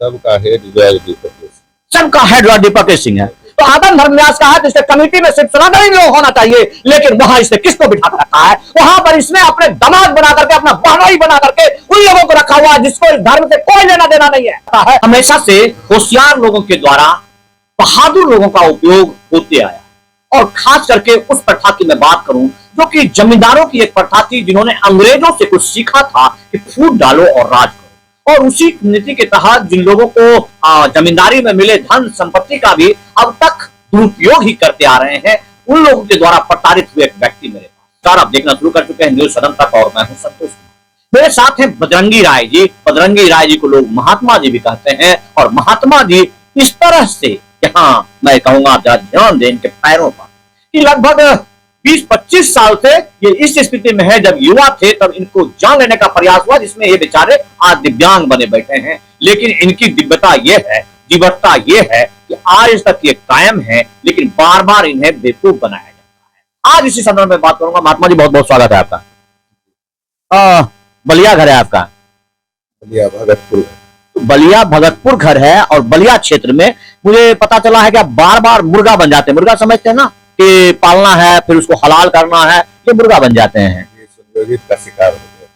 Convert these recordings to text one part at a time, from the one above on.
सबका हेड जो है दीपक सिंह। सबका हेड जो दीपक सिंह है। तो आदम धर्मव्यास कहा तो इसके कमेटी में सिर्फ सनातनी लोग होना चाहिए, लेकिन वहां इसने किसको बिठा कर रखा है? वहां पर इसने अपने दामाद बना करके, अपना बहनोई बना करके उन लोगों को रखा हुआ है जिसको इस धर्म से कोई लेना देना नहीं है। हमेशा से होशियार लोगों के द्वारा बहादुर लोगों का उपयोग होते आया, और खास करके उस प्रथा की मैं बात करूं जो कि जमींदारों की एक प्रथा थी, जिन्होंने अंग्रेजों से कुछ सीखा था कि फूट डालो और राज करो, और उसी नीति के तहत जिन लोगों को जमींदारी में मिले धन संपत्ति का भी अब तक दुरुपयोग ही करते आ रहे हैं, उन लोगों के द्वारा प्रताड़ित हुए एक व्यक्ति मेरे पास आप देखना शुरू कर चुके हैं न्यूज सदन तक, और मैं हूं संतोष कुमार। मेरे साथ हैं बजरंगी राय जी। बजरंगी राय जी को लोग महात्मा जी भी कहते हैं, और महात्मा जी इस तरह से, यहाँ मैं कहूंगा आप ध्यान दें इनके पैरों पर, कि लगभग 20-25 साल से ये इस स्थिति में है, जब युवा थे तब इनको जान लेने का प्रयास हुआ, जिसमें ये बेचारे आज दिव्यांग बने बैठे हैं। लेकिन इनकी दिव्यता ये है, दिव्यता ये है कि आज तक ये कायम है, लेकिन बार बार इन्हें बेवकूफ बनाया जाता है। आज इसी संदर्भ में बात करूंगा। महात्मा जी बहुत बहुत स्वागत है आपका। बलिया घर है आपका? बलिया भगतपुर। तो बलिया भगतपुर घर है, और बलिया क्षेत्र में मुझे पता चला है कि आप बार बार मुर्गा बन जाते हैं। मुर्गा समझते हैं ना, कि पालना है फिर उसको हलाल करना है, ये मुर्गा बन जाते हैं। ये संयोजित का शिकार हो गया।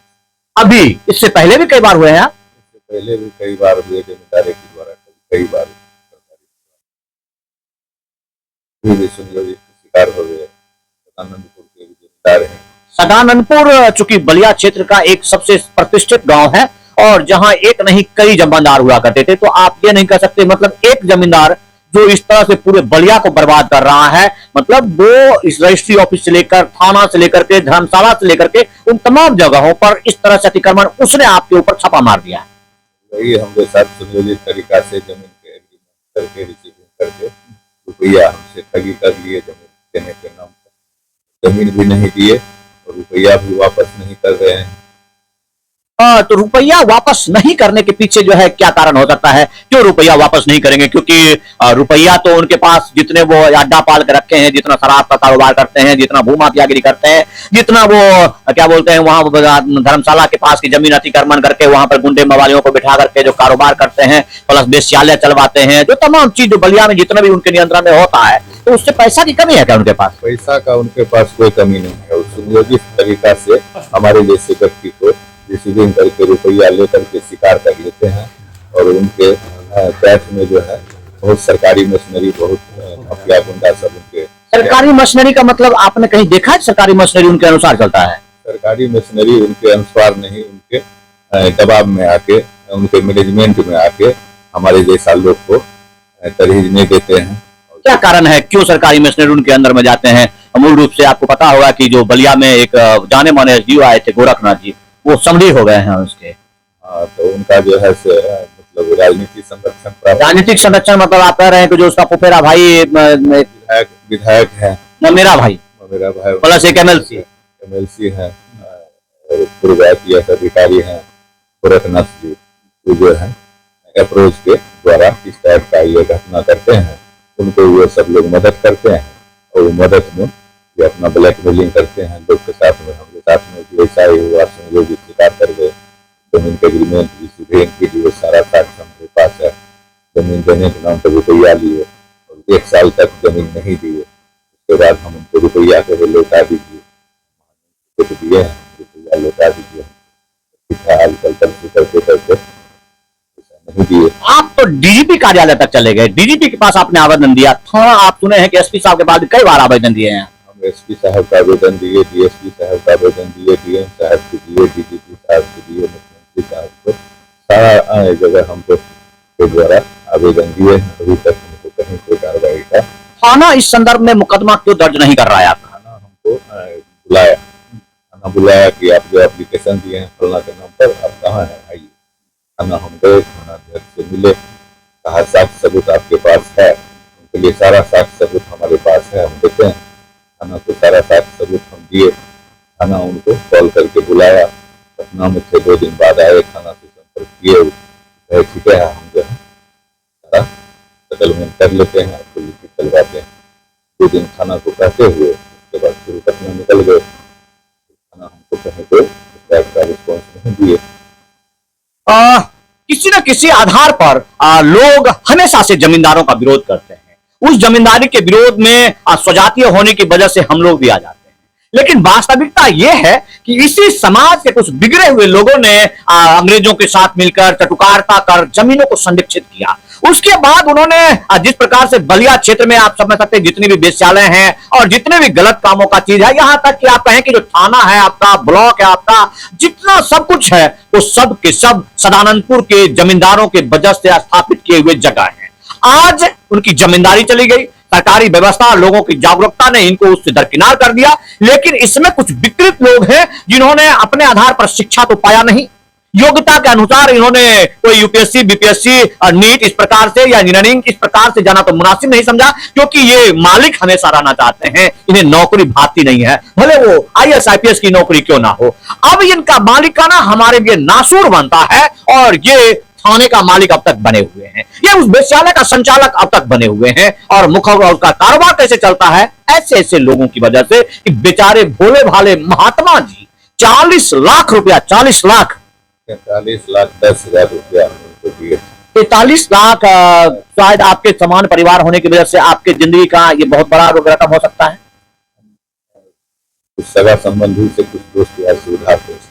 अभी इससे पहले भी कई बार हुए हैं? इससे पहले भी कई बार हुए जमींदारी के द्वारा, कई बार भी संयोजित शिकार हो गए। सदानंदपुर के जमींदार हैं। सदानंदपुर चूंकि बलिया क्षेत्र का एक सबसे प्रतिष्ठित गांव है, और जहां एक नहीं कई जमींदार हुआ करते थे, तो आप ये नहीं कह सकते मतलब एक जमींदार जो इस तरह से पूरे बलिया को बर्बाद कर रहा है, मतलब वो इस रजिस्ट्री ऑफिस से लेकर, थाना से लेकर के, धर्मशाला से लेकर के, उन तमाम जगहों पर इस तरह से अतिक्रमण उसने आपके ऊपर छापा मार दिया है। वही हमारे साथ सुनियोजित तरीका से जमीन के एग्रीमेंट करके, रिसीविंग करके रुपया हमसे ठगी कर लिए जमीन देने के नाम पर। जमीन भी नहीं दिए और रुपया भी वापस नहीं कर रहे हैं। तो रुपया वापस नहीं करने के पीछे जो है क्या कारण हो सकता है? क्यों रुपया वापस नहीं करेंगे? क्योंकि रुपया तो उनके पास जितने वो अड्डा पाल के रखे हैं, जितना शराब का कारोबार करते हैं, जितना भूमाफियागिरी करते हैं, जितना वो क्या बोलते हैं वहां धर्मशाला के पास की जमीन अतिक्रमण करके वहां पर गुंडे मवालियों को बिठा करके जो कारोबार करते हैं, प्लस वेश्यालय चलवाते हैं, जो तमाम चीज जो बलिया में जितना भी उनके नियंत्रण में होता है, तो उससे पैसा की कमी है क्या उनके पास? पैसा का उनके पास कोई कमी नहीं है। सुनियोजित तरीका से हमारे जैसे व्यक्ति को रिसीविंग करके रुपया लेकर के शिकार कर लेते हैं, और उनके पैठ में जो है बहुत सरकारी मशीनरी, बहुत माफिया गुंडा सब उनके। सरकारी मशीनरी का मतलब आपने कहीं देखा है? सरकारी मशीनरी उनके अनुसार चलता है? सरकारी मशीनरी उनके अनुसार नहीं, उनके दबाव में आके, उनके मैनेजमेंट में आके हमारे जैसा लोग को तरजीह नहीं देते हैं। क्या कारण है, क्यों सरकारी मशीनरी उनके अंदर में जाते हैं? मूल रूप से आपको पता होगा कि जो बलिया में एक जाने माने एसडीओ आए थे गोरखनाथ जी, वो समरी हो गए हैं उसके। तो उनका जो है मतलब राजनीतिक संरक्षण, राजनीतिक संरक्षण मतलब आप कह रहे हैं कि जो उसका फुफेरा भाई विधायक है, मेरा भाई प्लस एक एमएलसी है, पूर्व IPS अधिकारी हैं गोरखनाथ जी, वो जो है अप्रोच के द्वारा इस टाइप का ये घटना करते हैं, उनको वो सब लोग मदद करते हैं, और मदद में ये अपना ब्लैकमेलिंग करते हैं लोग के साथ में। हमारे साथ में भी ऐसा ही हुआ, संयोजित शिकार कर गए। जमीन के एग्रीमेंट, रिसीविंग वीडियो सारा साक्ष्य हमारे पास है। जमीन देने के नाम पर रुपया लिए और 1 साल तक जमीन नहीं दिए। उसके बाद हम उनको रुपया के लौटा दीजिए, दिए हैं रुपया लौटा दीजिए, करते करते नहीं दिए। आप तो डीजीपी कार्यालय तक चले गए, डीजीपी के पास आपने आवेदन दिया था। आप सुने हैं कि एसपी साहब के बाद कई बार आवेदन दिए हैं। हम एसपी साहब का आवेदन दिए, डीएसपी साहब का आवेदन दिए, डीएम साहब को दिए, डीजीपी साहब को दिए, मुख्यमंत्री साहब को, सारा जगह हमको के द्वारा आवेदन दिए। अभी तक हमको कहीं कोई कार्रवाई का। थाना इस संदर्भ में मुकदमा क्यों दर्ज नहीं कर रहा है आपका? थाना हमको बुलाया कि आप जो एप्लीकेशन दिए हैं फलना के नाम पर, आप कहाँ हैं, आइए। थाना हम गए, थाना अध्यक्ष से मिले, कहा साक्ष्य सबूत आपके पास है? उनके लिए सारा साक्ष्य सबूत हमारे पास है, हम देते हैं। थाना को सारा साक्ष्य सबूत हम दिए। थाना उनको कॉल करके बुलाया, पटना में थे, 2 दिन बाद आए, थाना से संपर्क किए, ठीक है हम जो है सारा सेटलमेंट कर लेते हैं, आपको लिखित करवाते हैं। 2 दिन थाना को कहते हुए उसके बाद फिर पटना निकल गए। थाना हमको कहीं को रिस्पॉन्स नहीं दिए। किसी न किसी आधार पर लोग हमेशा से जमींदारों का विरोध करते हैं। उस जमींदारी के विरोध में स्वजातीय होने की वजह से हम लोग भी आ जाते हैं। लेकिन वास्तविकता यह है कि इसी समाज के कुछ बिगड़े हुए लोगों ने अंग्रेजों के साथ मिलकर चटुकारता कर जमीनों को संरक्षित किया। उसके बाद उन्होंने जिस प्रकार से बलिया क्षेत्र में आप समझ सकते हैं जितनी भी वेश्यालय हैं और जितने भी गलत कामों का चीज है, यहां तक कि आप कहें कि जो थाना है आपका, ब्लॉक है आपका, जितना सब कुछ है वो सब के सब सदानंदपुर के जमींदारों के वजह से स्थापित किए हुए जगह है। आज उनकी जमींदारी चली गई, सरकारी व्यवस्था, लोगों की जागरूकता ने इनको उससे दरकिनार कर दिया। लेकिन इसमें कुछ विकृत लोग हैं जिन्होंने अपने आधार पर शिक्षा तो पाया नहीं, योग्यता के अनुसार इन्होंने कोई यूपीएससी, बीपीएससी, नीट इस प्रकार से या इंजीनियरिंग इस प्रकार से जाना तो मुनासिब नहीं समझा, क्योंकि ये मालिक हमेशा रहना चाहते हैं, इन्हें नौकरी भाती नहीं है, भले वो आईएएस आईपीएस की नौकरी क्यों ना हो। अब इनका मालिकाना हमारे लिए नासूर बनता है और ये थाने का मालिक अब तक बने हुए हैं, ये उस वेश्यालय का संचालक अब तक बने हुए हैं। और उसका कारोबार कैसे चलता है? ऐसे ऐसे लोगों की वजह से कि बेचारे भोले भाले महात्मा जी 40 लाख रुपया, 40 लाख 43,10,000 रुपया उनको दिए। 43 लाख शायद आपके समान परिवार होने की वजह से आपके जिंदगी का ये बहुत बड़ा रकम हो सकता है। कुछ सगा संबंधी से, कुछ दोस्त या सुविधा थे,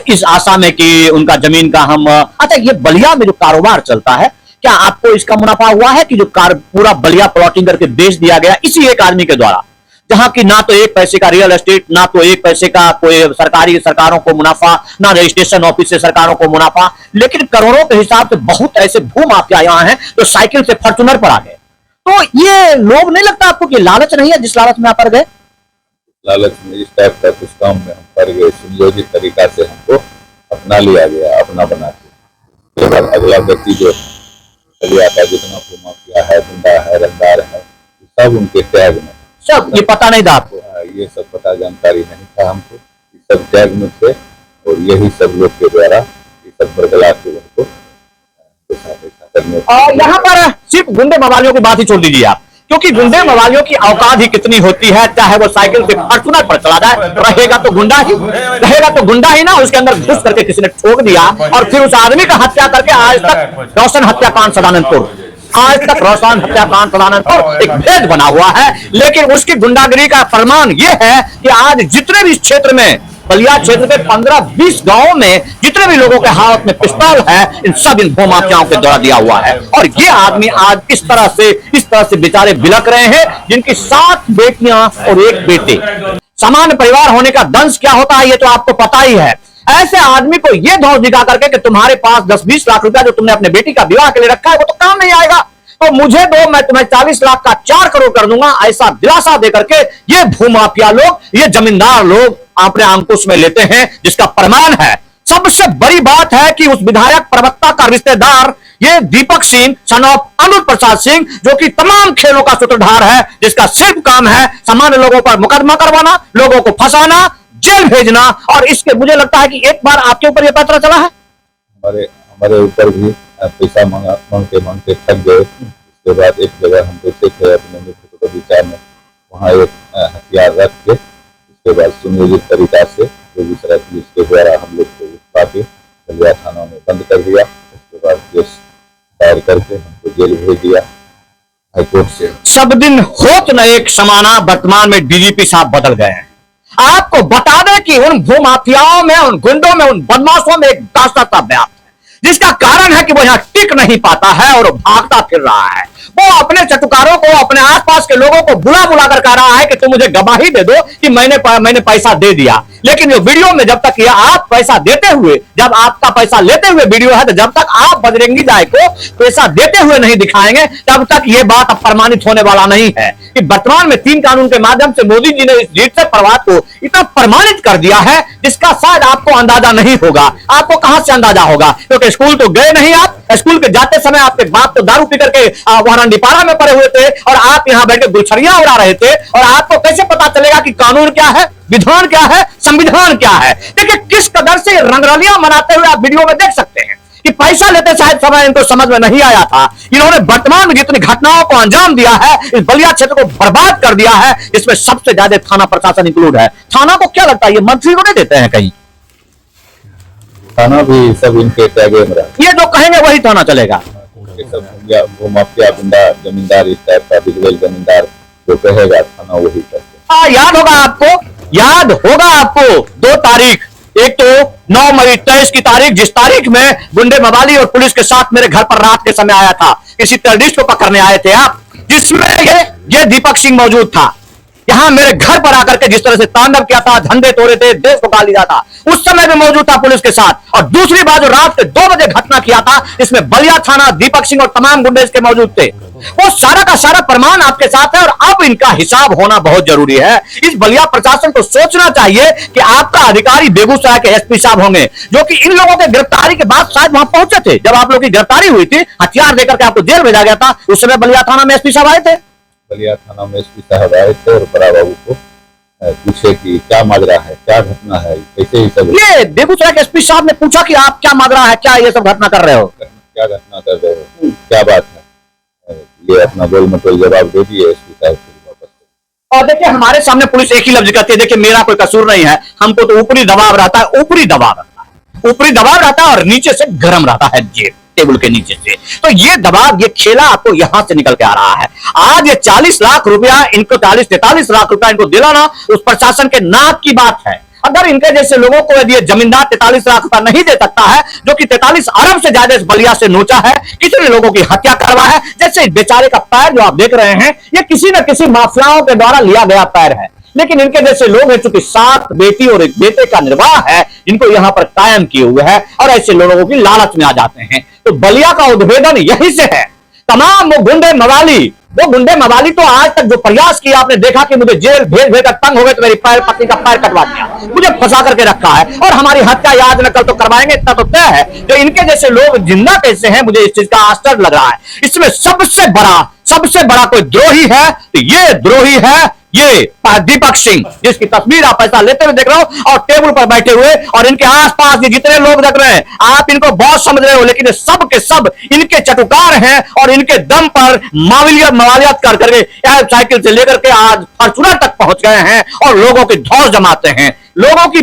इस आशा में कि उनका जमीन का हम अच्छा, ये बलिया में जो कारोबार चलता है, क्या आपको इसका मुनाफा हुआ है कि जो पूरा बलिया प्लॉटिंग करके बेच दिया गया इसी एक आदमी के द्वारा, जहां की ना तो एक पैसे का रियल एस्टेट, ना तो एक पैसे का कोई सरकारों को मुनाफा, ना रजिस्ट्रेशन ऑफिस से सरकारों को मुनाफा, लेकिन करोड़ों के हिसाब से बहुत ऐसे भूमाफिया यहाँ हैं जो साइकिल से फॉर्च्यूनर पर आ गए। तो ये लोग नहीं लगता आपको कि लालच नहीं है जिस लालच में आप पड़ गए? लालच में इस टाइप का कुछ काम में हम पड़ गए, सुनियोजित तरीका से हमको अपना लिया गया, अपना बना के। अगला व्यक्ति जो चलिए आता, जितना भूमाफिया है, गुंडा है, रंगदार है, सब उनके टैग में, सब ये पता नहीं था आपको? ये सब पता जानकारी नहीं था हमको, ये सब टैग में थे और यही सब लोग के द्वारा ये सब बरगला के उनको करने। और यहाँ पर सिर्फ गुंडे मवालियों की बात ही छोड़ दीजिए आप, क्योंकि गुंडे मवालियों की औकात ही कितनी होती है, चाहे वो साइकिल से फॉर्च्यूनर पर चला जाए, रहेगा तो गुंडा ही ना। उसके अंदर घुस करके किसी ने ठोक दिया और फिर उस आदमी का हत्या करके आज तक रोशन हत्याकांड सदानंदपुर, आज तक रोशन हत्याकांड सदानंदपुर एक भेद बना हुआ है। लेकिन उसकी गुंडागिरी का प्रमाण यह है कि आज जितने भी इस क्षेत्र में, बलिया क्षेत्र के 15-20 गांवों में जितने भी लोगों के हाथ में पिस्तौल है, इन सब इन भूमाफियाओं के द्वारा दिया हुआ है। और ये आदमी आज इस तरह से बेचारे बिलक रहे हैं, जिनकी 7 बेटियां और 1 बेटे। सामान्य परिवार होने का दंश क्या होता है ये तो आपको पता ही है। ऐसे आदमी को ये धौंस दिखा करके कि तुम्हारे पास 10-20 लाख रुपया जो तुमने अपने बेटी का विवाह के लिए रखा है वो तो काम नहीं आएगा, तो मुझे दो, मैं तुम्हें 40 लाख का 4 करोड़ कर दूंगा, ऐसा दिलासा देकर के ये भूमाफिया लोग, ये जमींदार लोग अपने अंकुश में लेते हैं, जिसका प्रमाण है। सबसे बड़ी बात है कि उस विधायक प्रवक्ता का रिश्तेदार ये दीपक सिंह सन ऑफ अमृत प्रसाद सिंह, जो कि तमाम खेलों का सूत्रधार है, जिसका सिर्फ काम है सामान्य लोगों पर मुकदमा करवाना, लोगों को फंसाना, जेल भेजना। और इसके मुझे लगता है कि एक बार आपके ऊपर यह पता चला है, हमारे ऊपर भी पैसा मांगते थक गए। उसके बाद एक जगह हम बैठे थे अपने मित्र को बगीचा में, वहाँ एक हथियार रख के उसके बाद सुनियोजित तरीका से बेगूसराय पुलिस के द्वारा हम लोग को उठा के बलिया थाना में बंद कर दिया। उसके बाद केस दायर करके हमको जेल भेज दिया हाईकोर्ट से। सब दिन होत न एक समाना, वर्तमान में डीजीपी साहब बदल गए हैं। आपको बता दें कि उन भूमाफियाओं में, उन गुंडों में, उन बदमाशों में एक दास्ता व्याप्त है, जिसका कारण है कि वो यहां टिक नहीं पाता है और भागता फिर रहा है। वो अपने चटुकारों को, अपने आसपास के लोगों को बुला बुला कर कह रहा है कि तुम मुझे गवाही दे दो कि मैंने पैसा दे दिया। लेकिन ये वीडियो में जब तक ये आप पैसा देते हुए, जब आपका पैसा लेते हुए वीडियो है, तो जब तक आप बजरंगी जाय को पैसा देते हुए नहीं दिखाएंगे, तब तक ये बात अब प्रमाणित होने वाला नहीं है। कि वर्तमान में 3 कानून के माध्यम से मोदी जी ने इस जीत से प्रवाद को इतना प्रमाणित कर दिया है, जिसका शायद आपको अंदाजा नहीं होगा। आपको कहां से अंदाजा होगा, क्योंकि स्कूल तो गए नहीं आप। स्कूल के जाते समय आपके बाप तो दारू पी करके वहां में पड़े हुए थे और आप यहां बैठे गुलछड़ियां उड़ा रहे थे। और आपको कैसे पता चलेगा कि कानून क्या है, विधान क्या है, संविधान क्या है? देखिए किस कदर से रंगरलियां मनाते हुए आप वीडियो में देख सकते हैं कि पैसा लेते शायद समय इनको समझ में नहीं आया था। इन्होंने वर्तमान में जितनी घटनाओं को अंजाम दिया है, इस बलिया क्षेत्र को बर्बाद कर दिया है, इसमें सबसे ज्यादा थाना प्रशासन इंक्लूड है। थाना को क्या लगता है ये मंत्री को नहीं देते हैं कहीं? थाना भी सब इनके टैगे में रहा। ये जो कहेंगे वही थाना चलेगा। ये सब वो माफिया गुंडा जमींदार इस टाइप का बिगड़ेल जमींदार जो कहेगा थाना वही करते। याद होगा आपको 2 तारीख, एक तो 9 मई 23 की तारीख, जिस तारीख में गुंडे मवाली और पुलिस के साथ मेरे घर पर रात के समय आया था, किसी टेररिस्ट को पकड़ने आए थे आप, जिसमें ये दीपक सिंह मौजूद था। यहां मेरे घर पर आकर के जिस तरह से तांडव किया था, झंडे तोड़े थे, देश को गाली दिया था, उस समय भी मौजूद था पुलिस के साथ। और दूसरी बात जो रात के 2 बजे घटना किया था, इसमें बलिया थाना, दीपक सिंह और तमाम गुंडे इसके मौजूद थे। वो सारा का सारा प्रमाण आपके साथ है और अब इनका हिसाब होना बहुत जरूरी है। इस बलिया प्रशासन को सोचना चाहिए कि आपका अधिकारी बेगूसराय के एसपी साहब होंगे, जो कि इन लोगों के गिरफ्तारी के बाद शायद वहां पहुंचे थे। जब आप लोगों की गिरफ्तारी हुई थी, हथियार देकर के आपको जेल भेजा गया था, उस समय बलिया थाना में एसपी साहब आए थे। बलिया थाना में एसपी साहब आए थे और बड़ा बाबू को पूछे कि क्या माजरा है, क्या घटना है, कैसे ही सब। ये बेगूसराय के एसपी साहब ने पूछा कि आप क्या माजरा है, क्या ये सब घटना कर रहे हो, क्या घटना कर रहे हो, क्या बात है, ये अपना गोल मटोल जवाब दे दिए एसपी साहब को वापस। और देखिए हमारे सामने पुलिस एक ही लफ्ज कहती है, देखिए मेरा कोई कसूर नहीं है, हमको तो ऊपरी दबाव रहता है, ऊपरी दबाव रहता है और नीचे से गर्म रहता है, जेब टेबल के नीचे से। तो ये दबाव, ये खेला आपको यहां से निकल के आ रहा है। आज ये 40 लाख रुपया इनको, 43 लाख रुपया इनको दिलाना उस प्रशासन के नाक की बात है। अगर इनके जैसे लोगों को यदि जमींदार 43 लाख रुपया नहीं दे सकता है, जो कि 43 अरब से ज्यादा इस बलिया से नोचा है, कितने लोगों की हत्या करवा है। जैसे बेचारे का पैर जो आप देख रहे हैं, ये किसी न किसी माफियाओं के द्वारा लिया गया पैर है। लेकिन इनके जैसे लोग हैं, चूंकि 7 बेटी और 1 बेटे का निर्वाह है, इनको यहां पर कायम किए हुए है और ऐसे लोगों की लालच में आ जाते हैं। तो बलिया का उद्भेदन यही से है। तमाम वो गुंडे मवाली तो आज तक जो प्रयास किया, आपने देखा कि मुझे जेल भेज भेज कर तंग हो गए, तो मेरी पत्नी का पैर कटवा दिया, मुझे फंसा करके रखा है और हमारी हत्या आज न कल तो करवाएंगे, इतना तो तय है। जो इनके जैसे लोग जिंदा कैसे हैं, मुझे इस चीज का आश्चर्य लग रहा है। इसमें सबसे बड़ा कोई द्रोही है, तो ये द्रोही है ये दीपक सिंह, जिसकी तस्वीर आप ऐसा लेते हुए देख रहे हो और टेबल पर बैठे हुए, और इनके आसपास ये जितने लोग देख रहे हैं, आप इनको बहुत समझ रहे हो, लेकिन सब के सब इनके चटुकार हैं और इनके दम पर मवालियत कर करके साइकिल से लेकर के आज फॉर्चूनर तक पहुंच गए हैं और लोगों की धौस जमाते हैं। लोगों की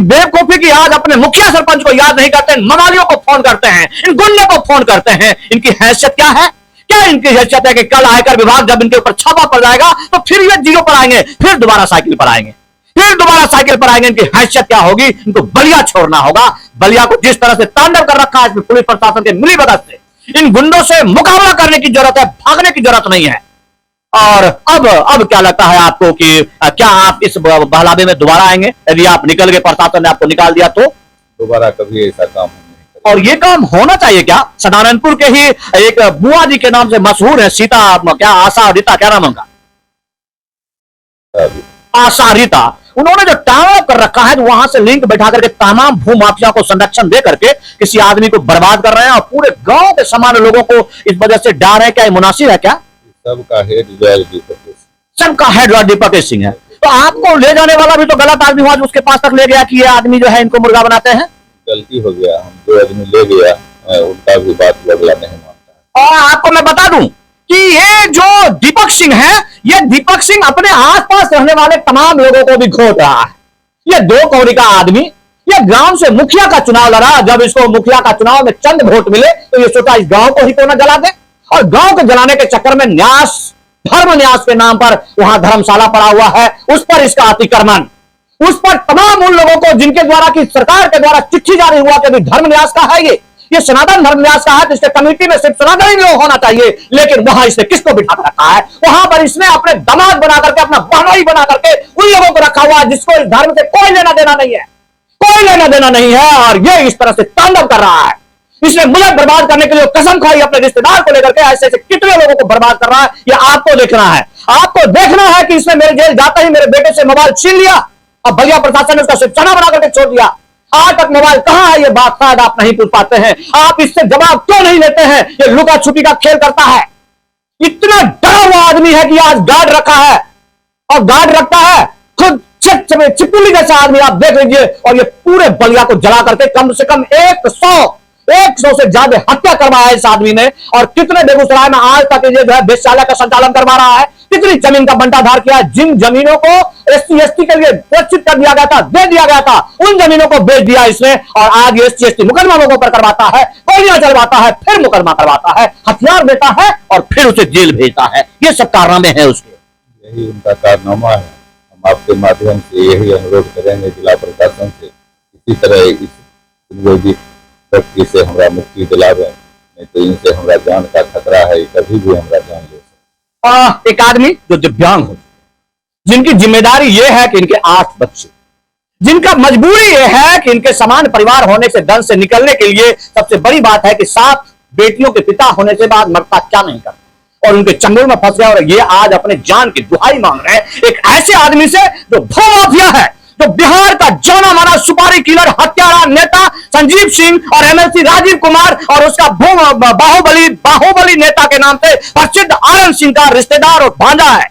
बेवकूफी की आज अपने मुखिया सरपंच को याद नहीं करते, मवालियों को फोन करते हैं, इन गुंडे को फोन करते हैं। इनकी हैसियत क्या है? क्या इनकी हैसियत है कि कल आयकर विभाग जब इनके ऊपर छापा पड़ जाएगा तो फिर ये जीरो पर आएंगे, फिर दोबारा साइकिल पर आएंगे, इनकी हैसियत क्या होगी? इनको बलिया छोड़ना होगा। बलिया को जिस तरह से तांडव कर रखा है, इसमें पुलिस प्रशासन के मिलीभगत से इन गुंडों से मुकाबला करने की जरूरत है, भागने की जरूरत नहीं है। और अब क्या लगता है आपको कि क्या आप इस बहलावे में दोबारा आएंगे? यदि आप निकल गए, प्रशासन ने आपको निकाल दिया, तो दोबारा कभी ऐसा काम और ये काम होना चाहिए क्या? सदानंदपुर के ही एक बुआ जी के नाम से मशहूर है, सीता क्या, आशा रीता, क्या नाम उनका, आशा रीता, उन्होंने जो टाइम कर रखा है, वहां से लिंक बैठा करके तमाम भू माफिया को संरक्षण दे करके किसी आदमी को बर्बाद कर रहे हैं और पूरे गांव के सामान्य लोगों को इस वजह से डर है। क्या ये मुनासिब है? क्या सबका हेड दीपक सिंह है? तो आपको ले जाने वाला भी तो गलत आदमी हुआ, जो उसके पास तक ले गया कि ये आदमी जो है इनको मुर्गा बनाते हैं। गलती हो गया, हम जो आदमी ले गया उनका भी बात बदला नहीं मानता। और आपको मैं बता दूं कि ये जो दीपक सिंह है, ये दीपक सिंह अपने आसपास रहने वाले तमाम लोगों को भी घोट रहा है। ये 2 कौड़ी का आदमी, ये गांव से मुखिया का चुनाव लड़ा। जब इसको मुखिया का चुनाव में चंद वोट मिले तो ये सोचा इस गांव को ही तो न जला दे, और गांव को जलाने के चक्कर में धर्म न्यास के नाम पर वहां धर्मशाला पड़ा हुआ है, उस पर इसका अतिक्रमण, उस पर तमाम उन लोगों को जिनके द्वारा की सरकार के द्वारा चिट्ठी जारी हुआ कि धर्म न्यास का है, ये सनातन धर्म न्यास का है, तो इसके कमेटी में सिर्फ सनातन लोग होना चाहिए। लेकिन वहां इसने किसको बिठा कर रखा है? वहां पर इसने अपने दामाद बना करके, अपना बहनोई बना करके उन लोगों को रखा हुआ है जिसको इस धर्म से कोई लेना देना नहीं है, और ये इस तरह से तांडव कर रहा है। इसने मुझे बर्बाद करने के लिए कसम खाई, अपने रिश्तेदार को लेकर के ऐसे कितने लोगों को बर्बाद कर रहा है, ये आपको देखना है। आपको देखना है कि इसने मेरे जेल जाते ही मेरे बेटे से मोबाइल छीन लिया और बलिया प्रशासन ने उसका सिर्फ बना करके छोड़ दिया। आज तक मोबाइल कहां है, ये बात शायद आप नहीं पूछ पाते हैं। आप इससे जवाब क्यों नहीं लेते हैं? ये लुका छुपी का खेल करता है। इतना डरा हुआ आदमी है कि आज गार्ड रखा है, और गार्ड रखता है खुद चिपली जैसा आदमी, आप देख लीजिए। और ये पूरे बलिया को जला करके कम से कम 100 से ज्यादा हत्या करवाया है इस आदमी ने। और कितने बेगूसराय में आज तक ये जो है वेश्यालय का संचालन करवा रहा है, कितनी जमीन का बंटाधार किया। जिन जमीनों को SC/ST के लिए सुरक्षित कर दिया गया था, दे दिया गया था, उन जमीनों को बेच दिया इसने। और आज SC/ST मुकदमा लोगों पर करवाता है, गोलियां चलवाता है, फिर मुकदमा करवाता है, हथियार देता है और फिर उसे जेल भेजता है। ये सब कारनामे हैं उसके। यही उनका कारनामा है। हम आपके माध्यम से यही अनुरोध करेंगे जिला प्रशासन से, इसी तरह इस निर्दोषी व्यक्ति से हमरा मुक्ति दिलावे, नहीं तो इनसे हमरा जान का खतरा है, कभी भी हमरा जान ले सकते। एक आदमी जो दिव्यांग हो, जिनकी जिम्मेदारी यह है कि इनके 8 बच्चे, जिनका मजबूरी यह है कि इनके समान परिवार होने से दंश से निकलने के लिए सबसे बड़ी बात है कि 7 बेटियों के पिता होने से बाद मरता क्या नहीं करता, और उनके चंगुल में फंस गया और ये आज अपने जान की दुहाई मांग रहे हैं एक ऐसे आदमी से जो भू माफिया है, जो बिहार का जाना माना सुपारी किलर हत्यारा नेता संजीव सिंह और MLC राजीव कुमार और उसका बाहुबली नेता के नाम से प्रसिद्ध आनंद सिंह का रिश्तेदार और भांजा है।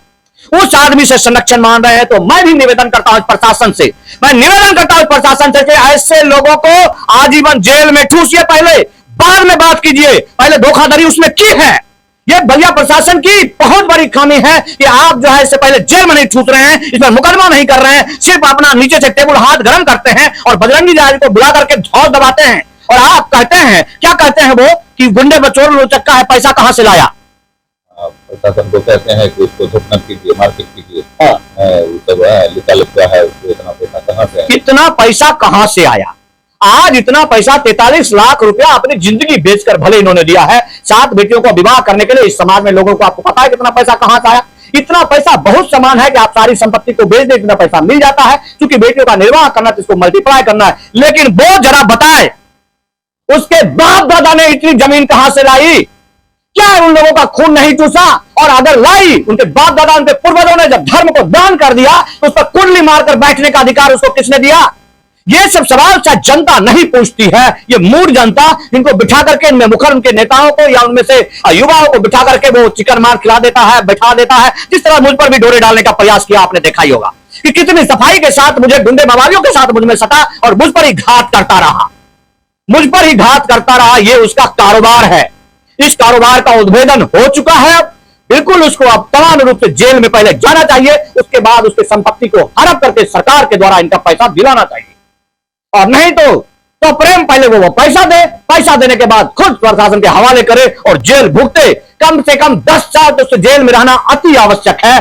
उस आदमी से संरक्षण मांग रहे हैं। तो मैं भी निवेदन करता हूं प्रशासन से, मैं निवेदन करता हूं प्रशासन से कि ऐसे लोगों को आजीवन जेल में ठूसिए, पहले बाद में बात कीजिए। पहले धोखाधड़ी उसमें की है। ये भैया प्रशासन की बहुत बड़ी खामी है कि आप जो है इससे पहले जेल में नहीं ठूस रहे हैं, इसमें मुकदमा नहीं कर रहे हैं, सिर्फ अपना नीचे से टेबल हाथ गर्म करते हैं और बजरंगी जाल को बुला करके धौस दबाते हैं। और आप कहते हैं, क्या कहते हैं वो कि गुंडे बचोर लोचक्का है, पैसा कहां से लाया? प्रशासन को कहते हैं कि उसको धोखना कीजिए, मार्केट कीजिए, वो सब लिखा लिखा है, उसको इतना पैसा कहाँ से आया? कितना पैसा कहां से आया? आज इतना पैसा 43 लाख रुपया अपनी जिंदगी बेचकर भले इन्होंने दिया है 7 बेटियों को विवाह करने के लिए। इस समाज में लोगों को आपको पता है कितना पैसा कहां से आया? इतना पैसा बहुत समान है कि आप सारी संपत्ति को बेच दे, इतना पैसा मिल जाता है, क्योंकि बेटियों का निर्वाह करना तो इसको मल्टीप्लाई करना है। लेकिन वो जरा बताए उसके बाप दादा ने इतनी जमीन कहां से लाई? क्या उन लोगों का खून नहीं चूसा? और अगर लाई, उनके बाप दादा उनके पूर्वजों ने जब धर्म को दान कर दिया तो उस पर कुंडली मारकर बैठने का अधिकार उसको किसने दिया? ये सब सवाल शायद जनता नहीं पूछती है। ये मूड जनता, इनको बिठा करके इनमें मुखर उनके नेताओं को या उनमें से युवाओं को बिठा करके वो चिकन मार खिला देता है, बैठा देता है। जिस तरह मुझ पर भी डोरे डालने का प्रयास किया आपने देखा ही होगा कि कितनी सफाई के साथ मुझे गुंडे बवालियों के साथ मुझ में सटा और मुझ पर ही घात करता रहा, मुझ पर ही घात करता रहा। ये उसका कारोबार है। इस कारोबार का उद्भेदन हो चुका है। बिल्कुल उसको अब तमाम रूप से जेल में पहले जाना चाहिए, उसके बाद उसकी संपत्ति को हड़प करके सरकार के द्वारा इनका पैसा दिलाना चाहिए। और नहीं तो प्रेम पहले वो पैसा दे, पैसा देने के बाद खुद प्रशासन के हवाले करे और जेल भुगते। कम से कम 10 साल तो जेल में रहना अति आवश्यक है।